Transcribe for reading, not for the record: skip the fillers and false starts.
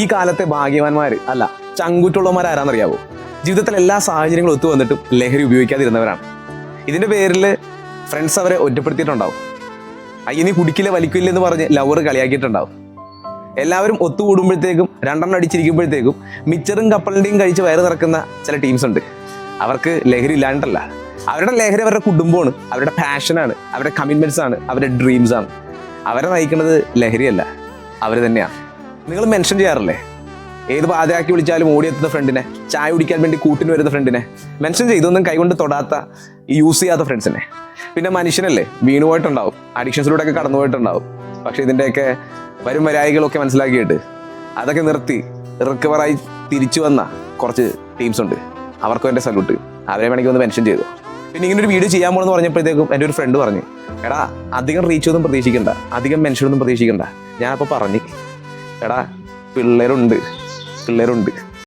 ഈ കാലത്തെ ഭാഗ്യവാന്മാർ അല്ല ചങ്കുറ്റുള്ളവന്മാർ ആരാന്നറിയാവോ? ജീവിതത്തിൽ എല്ലാ സാഹചര്യങ്ങളും ഒത്തു വന്നിട്ടും ലഹരി ഉപയോഗിക്കാതിരുന്നവരാണ്. ഇതിൻ്റെ പേരിൽ ഫ്രണ്ട്സ് അവരെ ഒറ്റപ്പെടുത്തിയിട്ടുണ്ടാവും. നീ കുടിക്കില്ല വലിക്കില്ല എന്ന് പറഞ്ഞ് ലവർ കളിയാക്കിയിട്ടുണ്ടാവും. എല്ലാവരും ഒത്തുകൂടുമ്പോഴത്തേക്കും രണ്ടെണ്ണം അടിച്ചിരിക്കുമ്പോഴത്തേക്കും മിച്ചറും കപ്പലിൻ്റെയും കഴിച്ച് വയറ് നിറക്കുന്ന ചില ടീംസ് ഉണ്ട്. അവർക്ക് ലഹരി ഇല്ലാണ്ടല്ല, അവരുടെ ലഹരി അവരുടെ കുടുംബമാണ്, അവരുടെ പാഷനാണ്, അവരുടെ കമ്മിറ്റ്മെൻറ്റ്സ് ആണ്, അവരുടെ ഡ്രീംസാണ്. അവരെ നയിക്കുന്നത് ലഹരിയല്ല, അവർ തന്നെയാണ്. നിങ്ങൾ മെൻഷൻ ചെയ്യാറില്ലേ ഏത് പാതയാക്കി വിളിച്ചാലും ഓടിയെത്തുന്ന ഫ്രണ്ടിനെ, ചായ കുടിക്കാൻ വേണ്ടി കൂട്ടിന് വരുന്ന ഫ്രണ്ടിനെ മെൻഷൻ ചെയ്തൊന്നും കൈകൊണ്ട് തൊടാത്ത യൂസ് ചെയ്യാത്ത ഫ്രണ്ട്സിനെ? പിന്നെ മനുഷ്യനല്ലേ, വീണുപോയിട്ടുണ്ടാവും, അഡിക്ഷൻസിലൂടെയൊക്കെ കടന്നു പോയിട്ടുണ്ടാവും. പക്ഷെ ഇതിൻ്റെയൊക്കെ വരും വരായികളൊക്കെ മനസ്സിലാക്കിയിട്ട് അതൊക്കെ നിർത്തി റിക്കവറായി തിരിച്ചു വന്ന കുറച്ച് ടീംസ് ഉണ്ട്. അവർക്കും എൻ്റെ സല്യൂട്ട്. അവരെ വേണമെങ്കിൽ ഒന്ന് മെൻഷൻ ചെയ്തു. പിന്നെ ഇങ്ങനെ ഒരു വീഡിയോ ചെയ്യാൻ പോകുമെന്ന് പറഞ്ഞപ്പോഴത്തേക്കും എൻ്റെ ഒരു ഫ്രണ്ട് പറഞ്ഞു, എടാ അധികം റീച്ചൊന്നും പ്രതീക്ഷിക്കണ്ട, അധികം മെൻഷനൊന്നും പ്രതീക്ഷിക്കണ്ട. ഞാനപ്പോൾ പറഞ്ഞു, എടാ പിള്ളേരുണ്ട്.